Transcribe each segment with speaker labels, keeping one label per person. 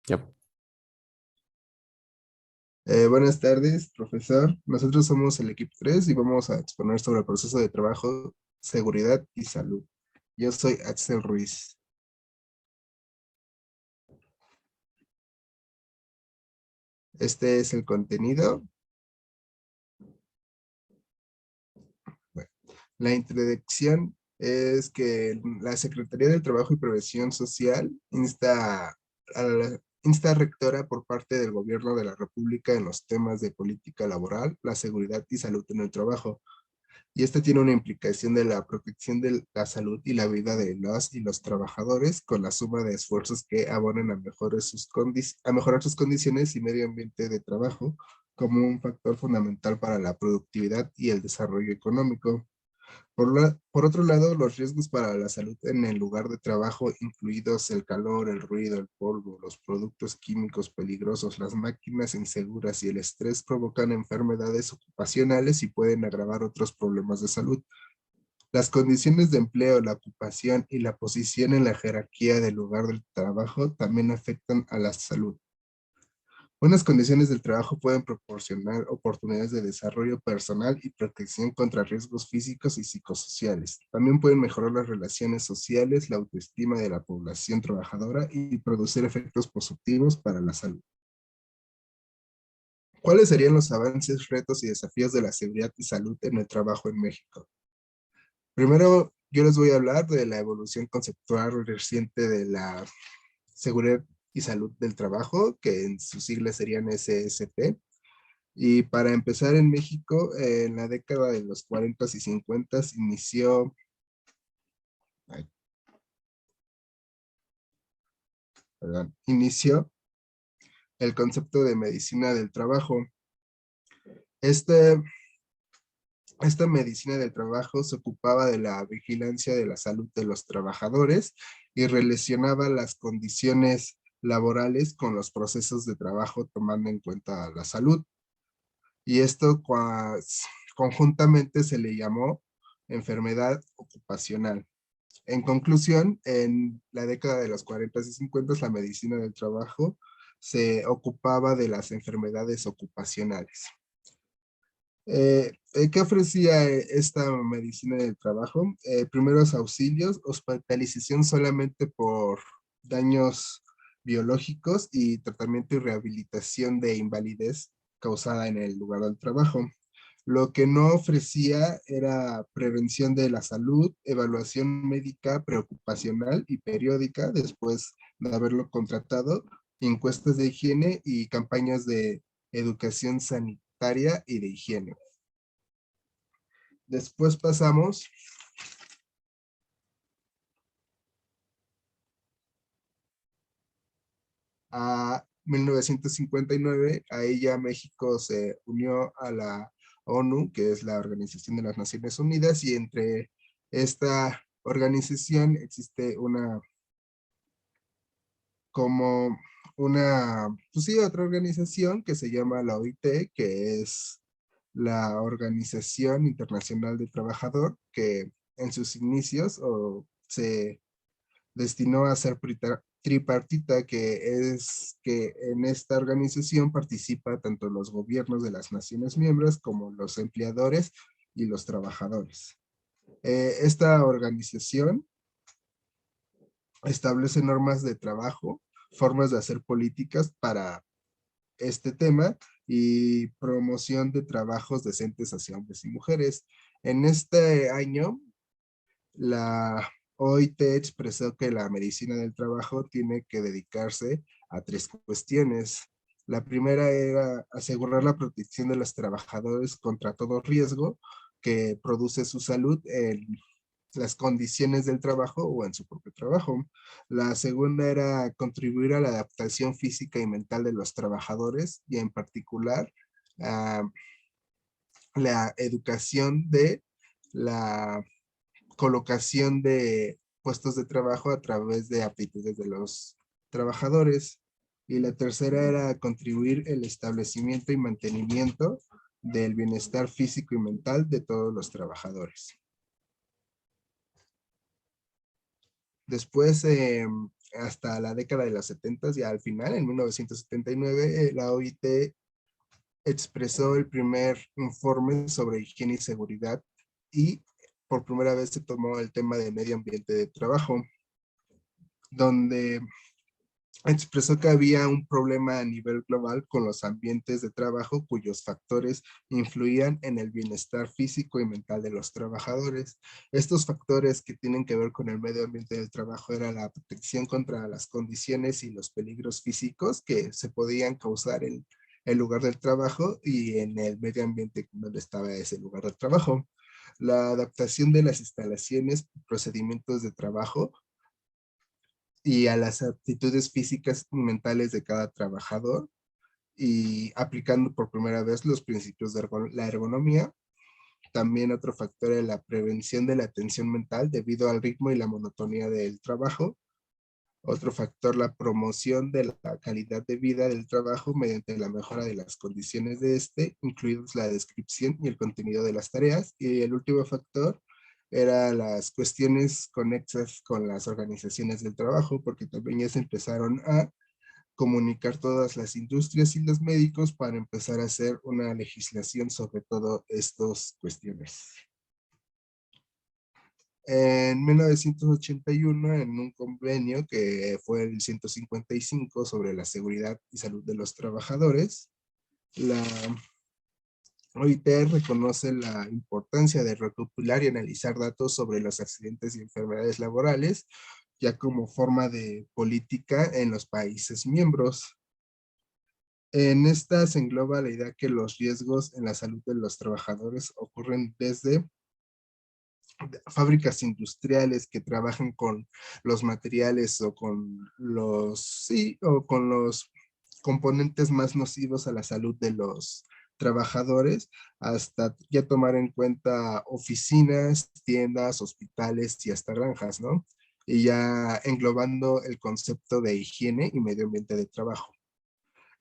Speaker 1: Ya.
Speaker 2: Buenas tardes, profesor. Nosotros somos el equipo 3 y vamos a exponer sobre el proceso de trabajo, seguridad y salud. Yo soy Axel Ruiz. Este es el contenido. Bueno, la introducción es que la Secretaría del Trabajo y Previsión Social insta rectora por parte del Gobierno de la República en los temas de política laboral, la seguridad y salud en el trabajo. Y esta tiene una implicación de la protección de la salud y la vida de las y los trabajadores con la suma de esfuerzos que abonen a mejorar sus condiciones y medio ambiente de trabajo como un factor fundamental para la productividad y el desarrollo económico. Por otro lado, los riesgos para la salud en el lugar de trabajo, incluidos el calor, el ruido, el polvo, los productos químicos peligrosos, las máquinas inseguras y el estrés provocan enfermedades ocupacionales y pueden agravar otros problemas de salud. Las condiciones de empleo, la ocupación y la posición en la jerarquía del lugar del trabajo también afectan a la salud. Buenas condiciones del trabajo pueden proporcionar oportunidades de desarrollo personal y protección contra riesgos físicos y psicosociales. También pueden mejorar las relaciones sociales, la autoestima de la población trabajadora y producir efectos positivos para la salud. ¿Cuáles serían los avances, retos y desafíos de la seguridad y salud en el trabajo en México? Primero, yo les voy a hablar de la evolución conceptual reciente de la seguridad y salud del trabajo, que en sus siglas serían SST. Y para empezar en México, en la década de los 40 y 50 ay, inició el concepto de medicina del trabajo. Este, esta medicina del trabajo se ocupaba de la vigilancia de la salud de los trabajadores y relacionaba las condiciones laborales con los procesos de trabajo tomando en cuenta la salud. Y esto conjuntamente se le llamó enfermedad ocupacional. En conclusión, en la década de los 40 y 50, la medicina del trabajo se ocupaba de las enfermedades ocupacionales. ¿Qué ofrecía esta medicina del trabajo? Primeros auxilios, hospitalización solamente por daños biológicos y tratamiento y rehabilitación de invalidez causada en el lugar del trabajo. Lo que no ofrecía era prevención de la salud, evaluación médica preocupacional y periódica después de haberlo contratado, encuestas de higiene y campañas de educación sanitaria y de higiene. Después pasamos a 1959. Ahí ya México se unió a la ONU, que es la Organización de las Naciones Unidas, y entre esta organización existe como pues sí, otra organización que se llama la OIT, que es la Organización Internacional del Trabajador, que en sus inicios se destinó a ser tripartita, que es que en esta organización participa tanto los gobiernos de las naciones miembros como los empleadores y los trabajadores. Esta organización establece normas de trabajo, formas de hacer políticas para este tema y promoción de trabajos decentes hacia hombres y mujeres. En este año, la OIT expresó que la medicina del trabajo tiene que dedicarse a tres cuestiones. La primera era asegurar la protección de los trabajadores contra todo riesgo que produce su salud en las condiciones del trabajo o en su propio trabajo. La segunda era contribuir a la adaptación física y mental de los trabajadores y en particular a la educación de la colocación de puestos de trabajo a través de aptitudes de los trabajadores. Y la tercera era contribuir el establecimiento y mantenimiento del bienestar físico y mental de todos los trabajadores. Después, hasta la década de los 70 y al final, en 1979, la OIT expresó el primer informe sobre higiene y seguridad y por primera vez se tomó el tema de medio ambiente de trabajo, donde expresó que había un problema a nivel global con los ambientes de trabajo cuyos factores influían en el bienestar físico y mental de los trabajadores. Estos factores que tienen que ver con el medio ambiente del trabajo era la protección contra las condiciones y los peligros físicos que se podían causar en el lugar del trabajo y en el medio ambiente donde estaba ese lugar del trabajo. La adaptación de las instalaciones, procedimientos de trabajo y a las aptitudes físicas y mentales de cada trabajador y aplicando por primera vez los principios de la ergonomía. También otro factor es la prevención de la tensión mental debido al ritmo y la monotonía del trabajo. Otro factor, la promoción de la calidad de vida del trabajo mediante la mejora de las condiciones de este, incluidos la descripción y el contenido de las tareas. Y el último factor era las cuestiones conexas con las organizaciones del trabajo, porque también ya se empezaron a comunicar todas las industrias y los médicos para empezar a hacer una legislación sobre todo estas cuestiones. En 1981, en un convenio que fue el 155 sobre la seguridad y salud de los trabajadores, la OIT reconoce la importancia de recopilar y analizar datos sobre los accidentes y enfermedades laborales, ya como forma de política en los países miembros. En esta se engloba la idea que los riesgos en la salud de los trabajadores ocurren desde fábricas industriales que trabajan con los materiales o con o con los componentes más nocivos a la salud de los trabajadores, hasta ya tomar en cuenta oficinas, tiendas, hospitales y hasta granjas, ¿no? Y ya englobando el concepto de higiene y medio ambiente de trabajo.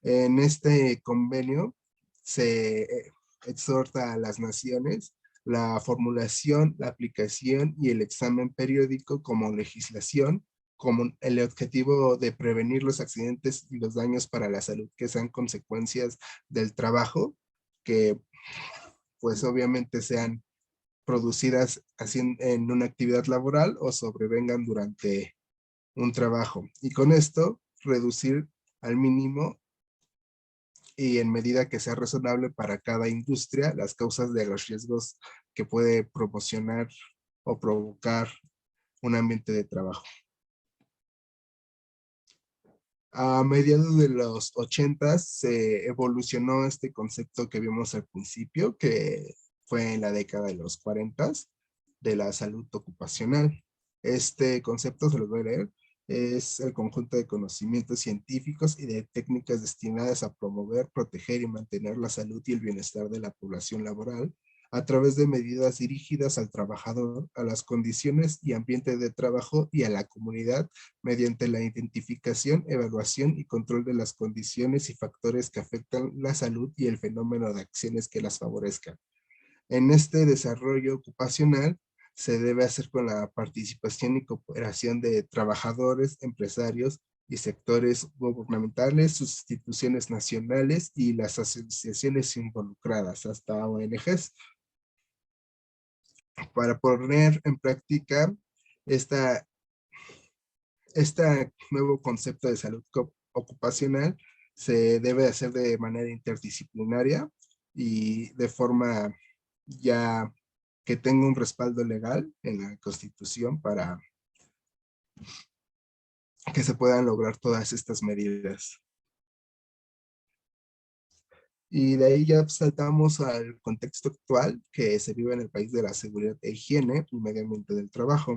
Speaker 2: En este convenio se exhorta a las naciones la formulación, la aplicación y el examen periódico como legislación, como el objetivo de prevenir los accidentes y los daños para la salud que sean consecuencias del trabajo, que pues obviamente sean producidas en una actividad laboral o sobrevengan durante un trabajo. Y con esto, reducir al mínimo y en medida que sea razonable para cada industria las causas de los riesgos que puede promocionar o provocar un ambiente de trabajo. A mediados de los 80 se evolucionó este concepto que vimos al principio, que fue en la década de los 40 de la salud ocupacional. Este concepto, se los voy a leer, es el conjunto de conocimientos científicos y de técnicas destinadas a promover, proteger y mantener la salud y el bienestar de la población laboral a través de medidas dirigidas al trabajador, a las condiciones y ambiente de trabajo y a la comunidad mediante la identificación, evaluación y control de las condiciones y factores que afectan la salud y el fenómeno de acciones que las favorezcan. En este desarrollo ocupacional se debe hacer con la participación y cooperación de trabajadores, empresarios y sectores gubernamentales, sus instituciones nacionales y las asociaciones involucradas, hasta ONGs, para poner en práctica esta, este nuevo concepto de salud ocupacional. Se debe hacer de manera interdisciplinaria y de forma ya que tenga un respaldo legal en la Constitución para que se puedan lograr todas estas medidas. Y de ahí ya saltamos al contexto actual que se vive en el país de la seguridad e higiene y medio ambiente del trabajo.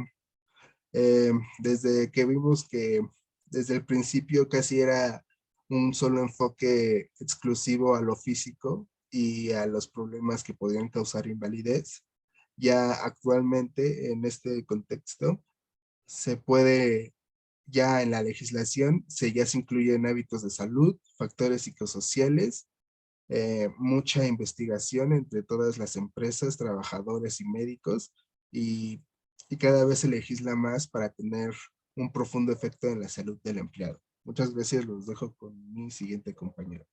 Speaker 2: Desde que vimos que desde el principio casi era un solo enfoque exclusivo a lo físico y a los problemas que podían causar invalidez, ya actualmente en este contexto se puede, ya en la legislación, ya se incluyen hábitos de salud, factores psicosociales, mucha investigación entre todas las empresas, trabajadores y médicos, y, y cada vez se legisla más para tener un profundo efecto en la salud del empleado. Muchas gracias, los dejo con mi siguiente compañero.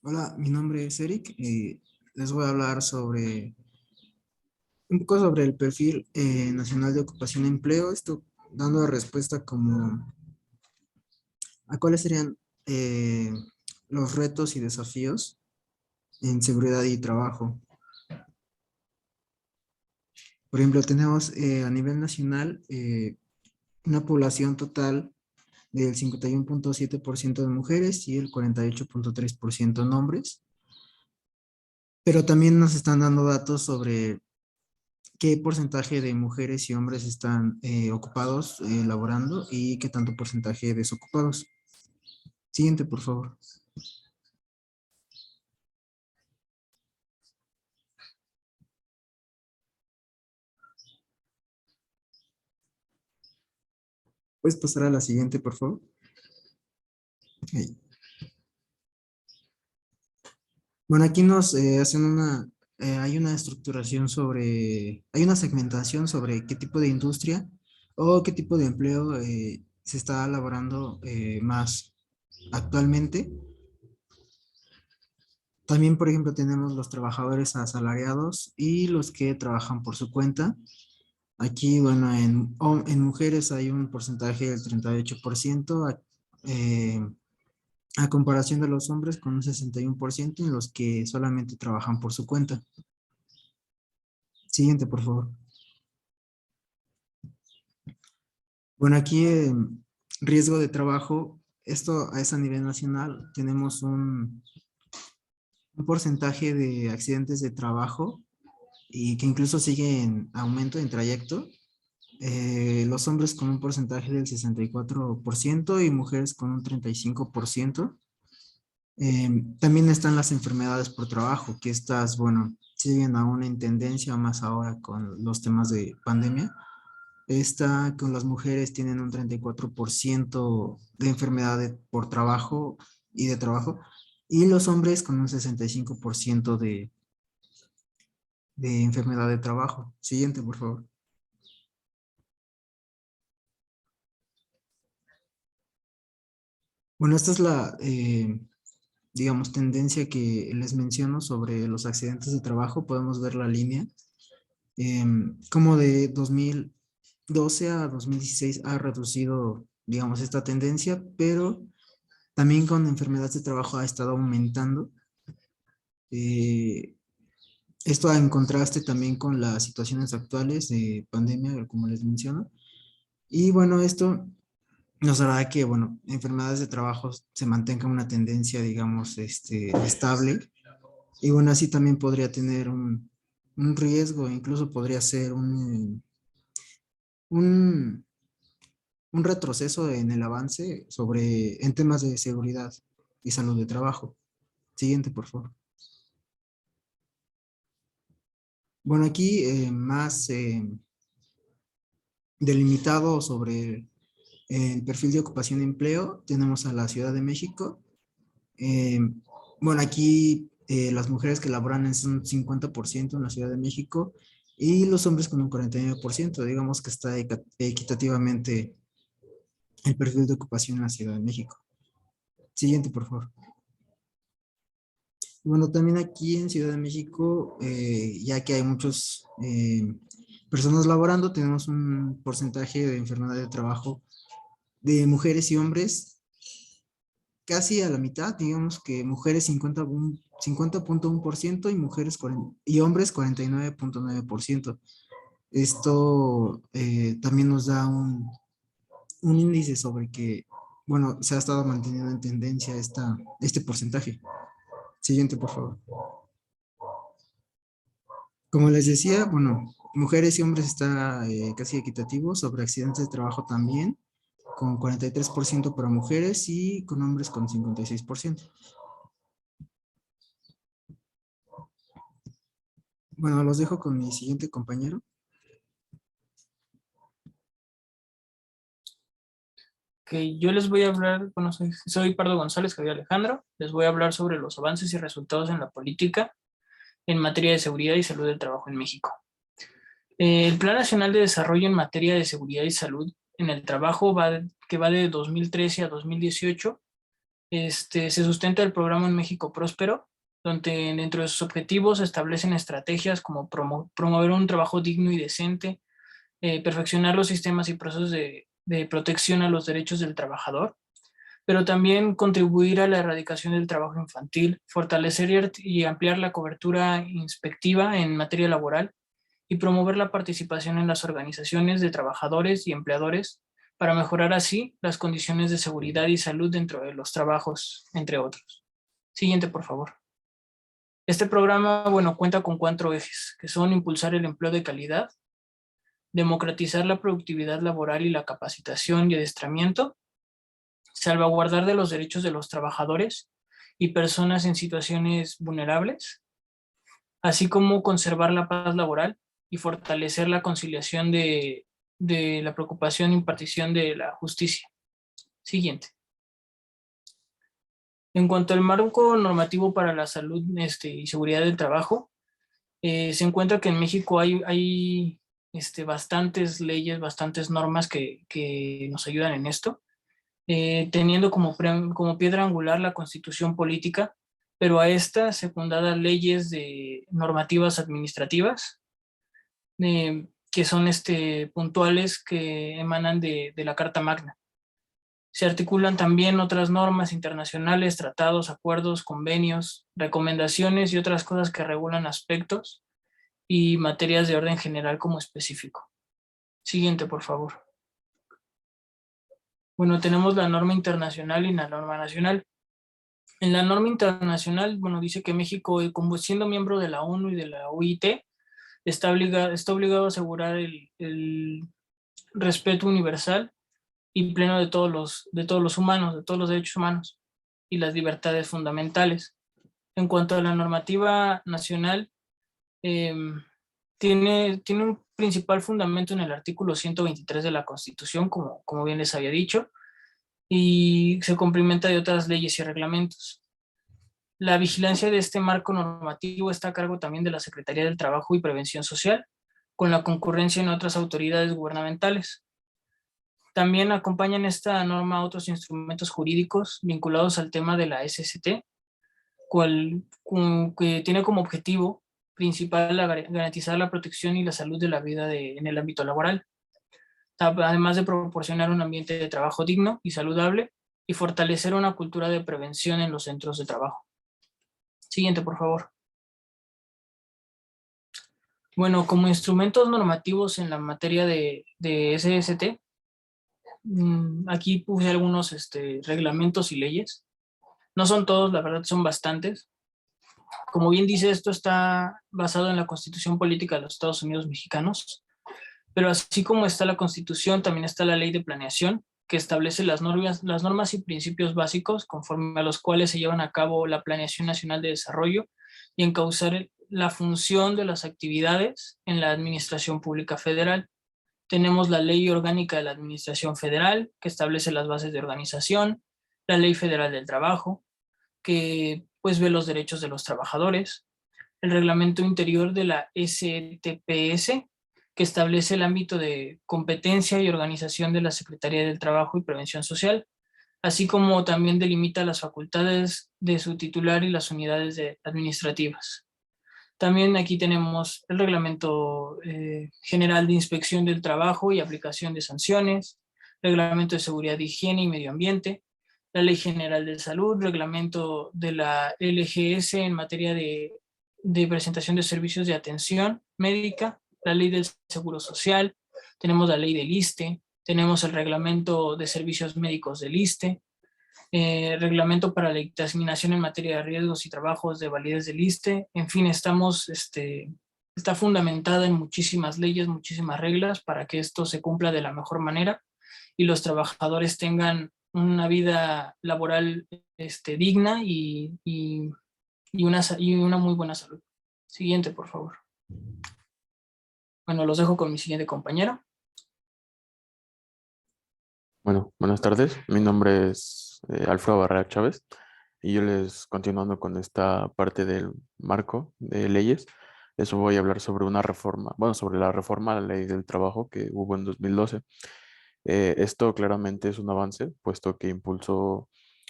Speaker 1: Hola, mi nombre es Eric y les voy a hablar sobre un poco sobre el perfil nacional de ocupación y empleo. Esto dando respuesta como a cuáles serían eh, los retos y desafíos en seguridad y trabajo. Por ejemplo, tenemos a nivel nacional una población total del 51.7% de mujeres y el 48.3% en hombres, pero también nos están dando datos sobre qué porcentaje de mujeres y hombres están ocupados laborando y qué tanto porcentaje desocupados. Siguiente, por favor. ¿Puedes pasar a la siguiente, por favor? Ahí. Bueno, aquí nos hacen hay una estructuración sobre, hay una segmentación sobre qué tipo de industria o qué tipo de empleo se está elaborando más actualmente. También, por ejemplo, tenemos los trabajadores asalariados y los que trabajan por su cuenta. Aquí, bueno, en mujeres hay un porcentaje del 38%, a comparación de los hombres con un 61% en los que solamente trabajan por su cuenta. Siguiente, por favor. Bueno, aquí riesgo de trabajo, esto es a nivel nacional, tenemos un porcentaje de accidentes de trabajo y que incluso sigue en aumento en trayecto. Los hombres con un porcentaje del 64% y mujeres con un 35%. También están las enfermedades por trabajo, que estas, bueno, siguen aún en tendencia más ahora con los temas de pandemia. Esta con las mujeres tienen un 34% de enfermedad por trabajo y de trabajo, y los hombres con un 65% de enfermedad de trabajo. Siguiente, por favor. Bueno, esta es la, digamos, tendencia que les menciono sobre los accidentes de trabajo. Podemos ver la línea. Como de 2012 a 2016 ha reducido, digamos, esta tendencia, pero también con enfermedades de trabajo ha estado aumentando. Eh, Esto en contraste también con las situaciones actuales de pandemia, como les menciono. Y bueno, esto nos hará que, bueno, enfermedades de trabajo se mantenga una tendencia, digamos, estable. Y bueno, así también podría tener un riesgo, incluso podría ser un, un retroceso en el avance en temas de seguridad y salud de trabajo. Siguiente, por favor. Bueno, aquí más delimitado sobre el perfil de ocupación y empleo, tenemos a la Ciudad de México. Eh, bueno, aquí las mujeres que laboran es un 50% en la Ciudad de México y los hombres con un 49%. Digamos que está equitativamente el perfil de ocupación en la Ciudad de México. Siguiente, por favor. Bueno, también aquí en Ciudad de México, ya que hay muchas personas laborando, tenemos un porcentaje de enfermedad de trabajo de mujeres y hombres casi a la mitad, digamos que mujeres 50.1% y y hombres 49.9%. Esto también nos da un índice sobre que, bueno, se ha estado manteniendo en tendencia este porcentaje. Siguiente, por favor. Como les decía, bueno, mujeres y hombres está casi equitativo, sobre accidentes de trabajo también, con 43% para mujeres y con hombres con 56%. Bueno, los dejo con mi siguiente compañero.
Speaker 3: Que yo les voy a hablar, bueno, soy Pardo González Javier Alejandro, les voy a hablar sobre los avances y resultados en la política en materia de seguridad y salud del trabajo en México. El Plan Nacional de Desarrollo en materia de seguridad y salud en el trabajo, que va de 2013 a 2018, se sustenta el programa En México Próspero, donde dentro de sus objetivos se establecen estrategias como promover un trabajo digno y decente, perfeccionar los sistemas y procesos de protección a los derechos del trabajador, pero también contribuir a la erradicación del trabajo infantil, fortalecer y ampliar la cobertura inspectiva en materia laboral y promover la participación en las organizaciones de trabajadores y empleadores para mejorar así las condiciones de seguridad y salud dentro de los trabajos, entre otros. Siguiente, por favor. Este programa, bueno, cuenta con 4 ejes, que son impulsar el empleo de calidad, democratizar la productividad laboral y la capacitación y adiestramiento, salvaguardar de los derechos de los trabajadores y personas en situaciones vulnerables, así como conservar la paz laboral y fortalecer la conciliación de la preocupación e impartición de la justicia. Siguiente. En cuanto al marco normativo para la salud y seguridad del trabajo, se encuentra que en México hay bastantes leyes, bastantes normas que nos ayudan en esto, teniendo como piedra angular la Constitución política, pero a esta secundadas leyes de normativas administrativas, que son puntuales, que emanan de la Carta Magna. Se articulan también otras normas internacionales, tratados, acuerdos, convenios, recomendaciones y otras cosas que regulan aspectos y materias de orden general como específico. Siguiente, por favor. Bueno, tenemos la norma internacional y la norma nacional. En la norma internacional, bueno, dice que México, como siendo miembro de la ONU y de la OIT, está obligado a asegurar el respeto universal y pleno de todos los humanos, de todos los derechos humanos y las libertades fundamentales. En cuanto a la normativa nacional, tiene un principal fundamento en el artículo 123 de la Constitución, como bien les había dicho, y se complementa de otras leyes y reglamentos. La vigilancia de este marco normativo está a cargo también de la Secretaría del Trabajo y Prevención Social, con la concurrencia en otras autoridades gubernamentales. También acompañan esta norma otros instrumentos jurídicos vinculados al tema de la SST, que tiene como objetivo principal garantizar la protección y la salud de la vida en el ámbito laboral, además de proporcionar un ambiente de trabajo digno y saludable y fortalecer una cultura de prevención en los centros de trabajo. Siguiente, por favor. Bueno, como instrumentos normativos en la materia de SST, aquí puse algunos reglamentos y leyes. No son todos, la verdad son bastantes. Como bien dice, esto está basado en la Constitución Política de los Estados Unidos Mexicanos, pero así como está la Constitución, también está la Ley de Planeación, que establece las normas y principios básicos conforme a los cuales se llevan a cabo la Planeación Nacional de Desarrollo y encauzar la función de las actividades en la Administración Pública Federal. Tenemos la Ley Orgánica de la Administración Federal, que establece las bases de organización, la Ley Federal del Trabajo, que pues ve los derechos de los trabajadores, el Reglamento Interior de la STPS, que establece el ámbito de competencia y organización de la Secretaría del Trabajo y Prevención Social, así como también delimita las facultades de su titular y las unidades administrativas. También aquí tenemos el Reglamento General de Inspección del Trabajo y Aplicación de Sanciones, Reglamento de Seguridad, Higiene y Medio Ambiente, la Ley General de Salud, Reglamento de la LGS en materia de presentación de servicios de atención médica, la Ley del Seguro Social, tenemos la Ley del ISSSTE, tenemos el Reglamento de Servicios Médicos del ISSSTE, reglamento para la examinación en materia de riesgos y trabajos de validez del ISSSTE. En fin, está fundamentada en muchísimas leyes, muchísimas reglas para que esto se cumpla de la mejor manera y los trabajadores tengan una vida laboral digna y una muy buena salud. Siguiente, por favor. Bueno, los dejo con mi siguiente compañero.
Speaker 4: Bueno, buenas tardes. Mi nombre es Alfredo Barrera Chávez y yo continuando con esta parte del marco de leyes, Eso voy a hablar sobre una reforma, bueno, sobre la reforma a la ley del trabajo que hubo en 2012. Esto claramente es un avance, puesto que impulsó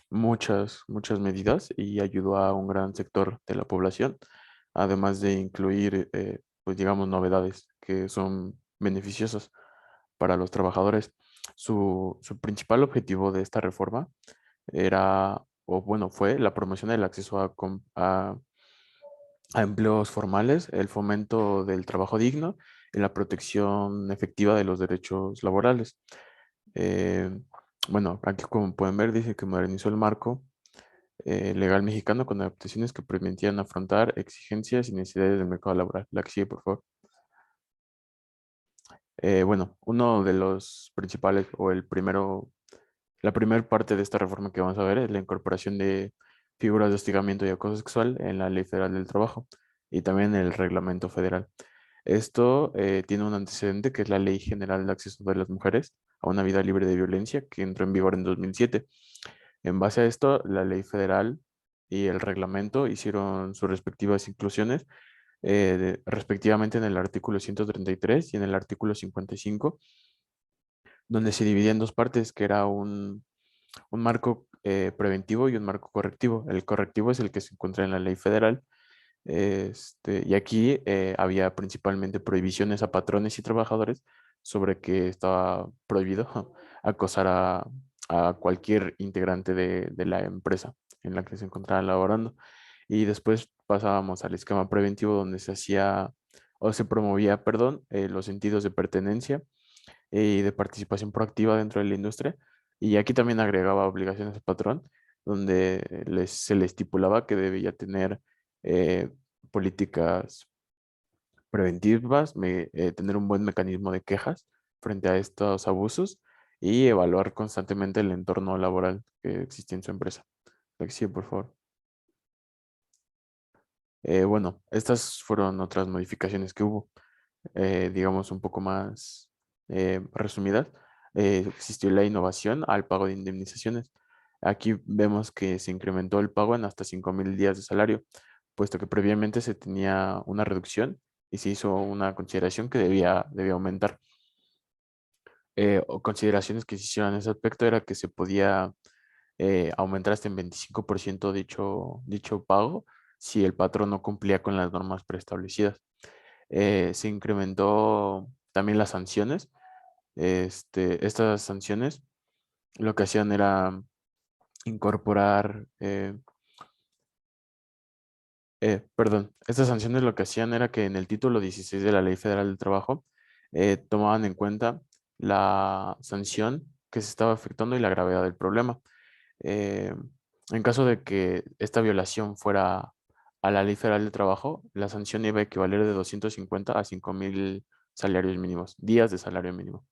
Speaker 4: muchas medidas y ayudó a un gran sector de la población, además de incluir, pues digamos, novedades que son beneficiosas para los trabajadores. Su principal objetivo de esta reforma era, o bueno, fue la promoción del acceso a empleos formales, el fomento del trabajo digno y la protección efectiva de los derechos laborales. Eh, bueno, aquí como pueden ver, dice que modernizó el marco legal mexicano con adaptaciones que permitían afrontar exigencias y necesidades del mercado laboral. La que sigue, por favor. Bueno, uno de los principales o la primera parte de esta reforma que vamos a ver es la incorporación de figuras de hostigamiento y acoso sexual en la Ley Federal del Trabajo y también en el Reglamento Federal. Esto tiene un antecedente que es la Ley General de Acceso de las Mujeres a una vida libre de violencia que entró en vigor en 2007. En base a esto, la Ley Federal y el reglamento hicieron sus respectivas inclusiones respectivamente en el artículo 133 y en el artículo 55, donde se dividía en dos partes, que era un marco preventivo y un marco correctivo. El correctivo es el que se encuentra en la ley federal. Y aquí había principalmente prohibiciones a patrones y trabajadores sobre que estaba prohibido acosar a cualquier integrante de la empresa en la que se encontraba laborando. Y después pasábamos al esquema preventivo donde se hacía o se promovía, perdón, los sentidos de pertenencia y de participación proactiva dentro de la industria. Y aquí también agregaba obligaciones al patrón, donde se le estipulaba que debía tener eh, políticas preventivas, tener un buen mecanismo de quejas frente a estos abusos y evaluar constantemente el entorno laboral que existe en su empresa. La que sigue, por favor. Bueno, estas fueron otras modificaciones que hubo, digamos un poco más resumidas. Existió la innovación al pago de indemnizaciones. Aquí vemos que se incrementó el pago en hasta 5,000 días de salario, puesto que previamente se tenía una reducción y se hizo una consideración que debía aumentar. O consideraciones que se hicieron en ese aspecto era que se podía aumentar hasta en 25% dicho pago si el patrón no cumplía con las normas preestablecidas. Se incrementó también las sanciones. Estas sanciones lo que hacían era incorporar, perdón, estas sanciones lo que hacían era que en el título 16 de la Ley Federal del Trabajo tomaban en cuenta la sanción que se estaba efectuando y la gravedad del problema. Eh, en caso de que esta violación fuera a la Ley Federal del Trabajo, la sanción iba a equivaler de 250 a 5,000 salarios mínimos, días de salario mínimo.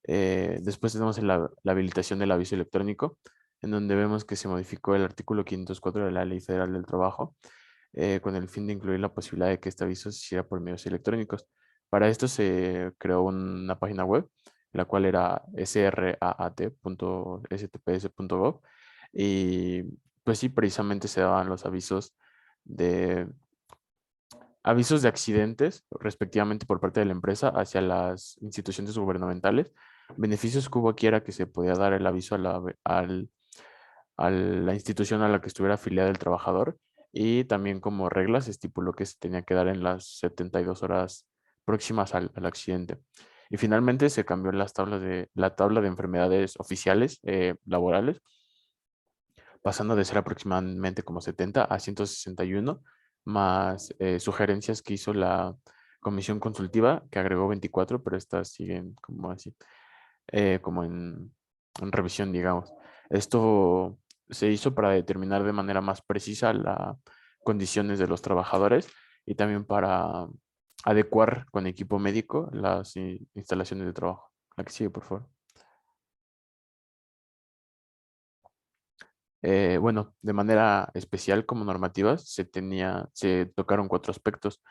Speaker 4: Después tenemos la habilitación del aviso electrónico, en donde vemos que se modificó el artículo 504 de la Ley Federal del Trabajo, con el fin de incluir la posibilidad de que este aviso se hiciera por medios electrónicos. Para esto se creó una página web, la cual era sraat.stps.gov, y pues sí, precisamente se daban los avisos de accidentes, respectivamente por parte de la empresa hacia las instituciones gubernamentales. Beneficios que hubo aquí era que se podía dar el aviso a la institución a la que estuviera afiliada el trabajador, y también como reglas estipuló que se tenía que dar en las 72 horas próximas al accidente. Y finalmente se cambió la tabla de enfermedades oficiales laborales, pasando de ser aproximadamente como 70 a 161, más sugerencias que hizo la comisión consultiva, que agregó 24, pero estas siguen como así, como en revisión, digamos. Esto se hizo para determinar de manera más precisa las condiciones de los trabajadores y también para adecuar con equipo médico las instalaciones de trabajo. La que sigue, por favor. Bueno, de manera especial como normativas se tocaron cuatro aspectos,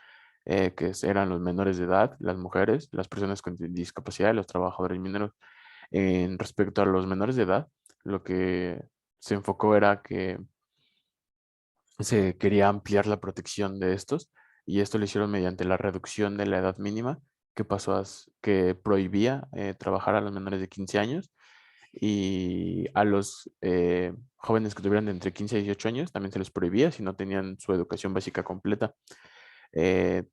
Speaker 4: eran los menores de edad, las mujeres, las personas con discapacidad y los trabajadores mineros. En respecto a los menores de edad, lo que se enfocó era que se quería ampliar la protección de estos, y esto lo hicieron mediante la reducción de la edad mínima que pasó que prohibía trabajar a los menores de 15 años y a los jóvenes que tuvieran de entre 15 y 18 años también se les prohibía si no tenían su educación básica completa.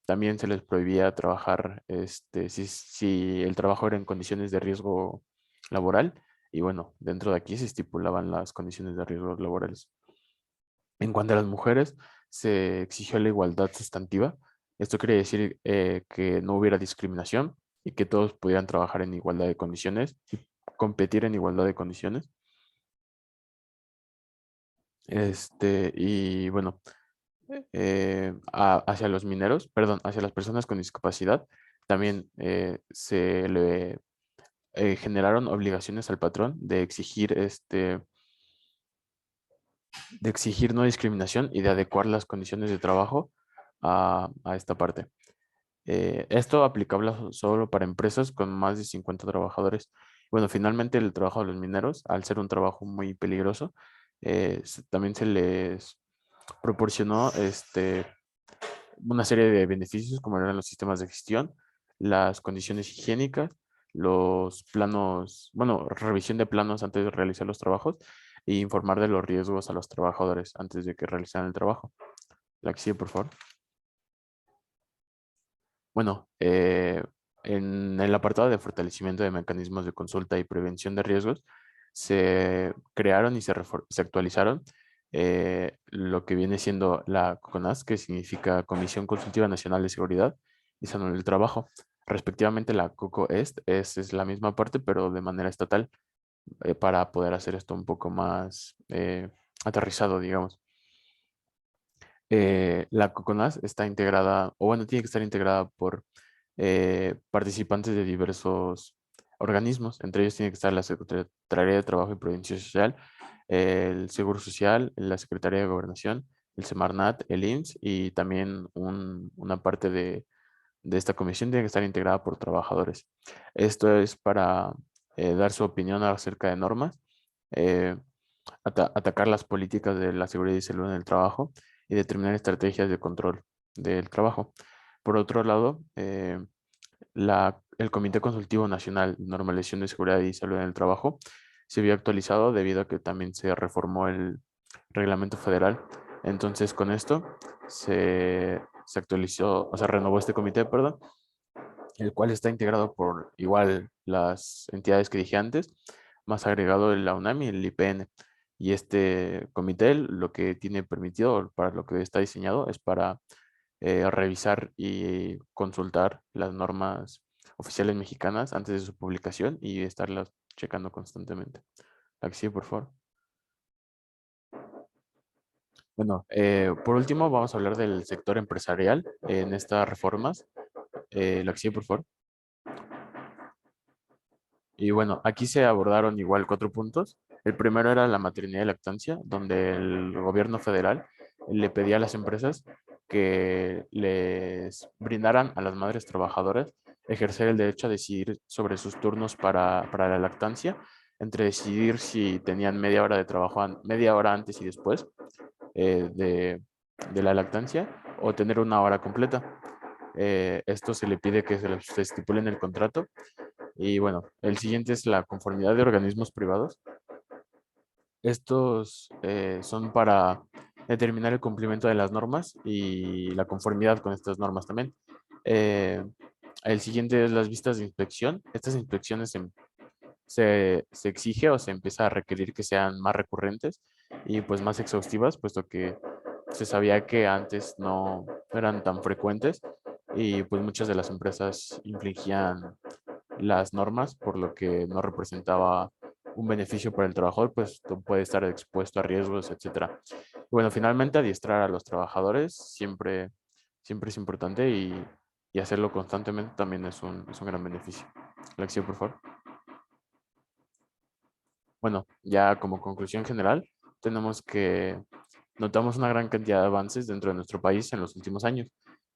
Speaker 4: También se les prohibía trabajar si el trabajo era en condiciones de riesgo laboral. Y bueno, dentro de aquí se estipulaban las condiciones de riesgo laborales. En cuanto a las mujeres, se exigió la igualdad sustantiva. Esto quiere decir que no hubiera discriminación y que todos pudieran trabajar en igualdad de condiciones y competir en igualdad de condiciones. Y bueno, hacia los mineros, perdón, hacia las personas con discapacidad, también se le generaron obligaciones al patrón de exigir no discriminación y de adecuar las condiciones de trabajo a esta parte. Esto aplicable solo para empresas con más de 50 trabajadores. Bueno, finalmente el trabajo de los mineros, al ser un trabajo muy peligroso, también se les proporcionó una serie de beneficios como eran los sistemas de gestión, las condiciones higiénicas, los planos, bueno, revisión de planos antes de realizar los trabajos e informar de los riesgos a los trabajadores antes de que realizaran el trabajo. La que sigue, por favor. Bueno, en el apartado de fortalecimiento de mecanismos de consulta y prevención de riesgos, se crearon y se actualizaron lo que viene siendo la CONAS, que significa Comisión Consultiva Nacional de Seguridad y Salud del Trabajo. Respectivamente, la COCOEST es la misma parte, pero de manera estatal, para poder hacer esto un poco más aterrizado, digamos. La COCONAS está integrada, o bueno, tiene que estar integrada por participantes de diversos organismos. Entre ellos tiene que estar la Secretaría de Trabajo y Previsión Social, el Seguro Social, la Secretaría de Gobernación, el Semarnat, el IMSS y también una parte de esta comisión tiene que estar integrada por trabajadores. Esto es para dar su opinión acerca de normas, eh, atacar las políticas de la seguridad y salud en el trabajo y determinar estrategias de control del trabajo. Por otro lado, el Comité Consultivo Nacional de Normalización de Seguridad y Salud en el Trabajo se vio actualizado debido a que también se reformó el reglamento federal. Entonces, con esto se actualizó, o sea, renovó este comité, perdón, el cual está integrado por igual las entidades que dije antes, más agregado la UNAM y el IPN. Y este comité lo que tiene permitido, para lo que está diseñado, es para revisar y consultar las normas oficiales mexicanas antes de su publicación y estarlas checando constantemente. La que sigue, por favor. Bueno, por último vamos a hablar del sector empresarial en estas reformas. La que sigue, por favor. Y bueno, aquí se abordaron igual 4 puntos. El primero era la maternidad y lactancia, donde el gobierno federal le pedía a las empresas que les brindaran a las madres trabajadoras ejercer el derecho a decidir sobre sus turnos para la lactancia, entre decidir si tenían media hora de trabajo, media hora antes y después de la lactancia o tener una hora completa. Esto se le pide que se estipule en el contrato. Y bueno, el siguiente es la conformidad de organismos privados. Estos son para determinar el cumplimiento de las normas y la conformidad con estas normas también. Eh, el siguiente es las vistas de inspección. Estas inspecciones se exige o se empieza a requerir que sean más recurrentes y pues más exhaustivas, puesto que se sabía que antes no eran tan frecuentes y pues muchas de las empresas infringían las normas, por lo que no representaba un beneficio para el trabajador, pues puede estar expuesto a riesgos, etcétera. Y bueno, finalmente adiestrar a los trabajadores siempre es importante y hacerlo constantemente también es un gran beneficio. La acción, por favor. Bueno, ya como conclusión general, tenemos que notamos una gran cantidad de avances dentro de nuestro país en los últimos años.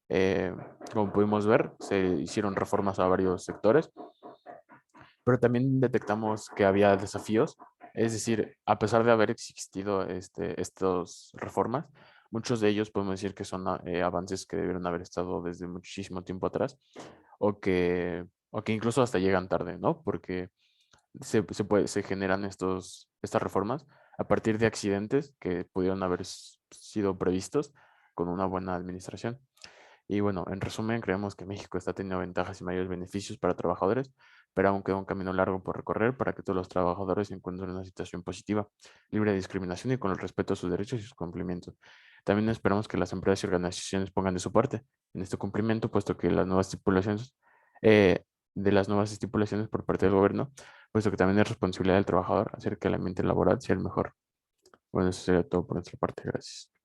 Speaker 4: Eh, Como pudimos ver, se hicieron reformas a varios sectores, pero también detectamos que había desafíos. Es decir, a pesar de haber existido estas reformas, muchos de ellos podemos decir que son avances que debieron haber estado desde muchísimo tiempo atrás o que incluso hasta llegan tarde, ¿no? Porque se generan estas reformas a partir de accidentes que pudieron haber sido previstos con una buena administración. Y bueno, en resumen, creemos que México está teniendo ventajas y mayores beneficios para trabajadores, pero aún queda un camino largo por recorrer para que todos los trabajadores se encuentren en una situación positiva, libre de discriminación y con el respeto a sus derechos y sus cumplimientos. También esperamos que las empresas y organizaciones pongan de su parte en este cumplimiento, puesto que las nuevas estipulaciones, de las nuevas estipulaciones por parte del gobierno, puesto que también es responsabilidad del trabajador hacer que el ambiente laboral sea el mejor. Bueno, eso sería todo por nuestra parte. Gracias.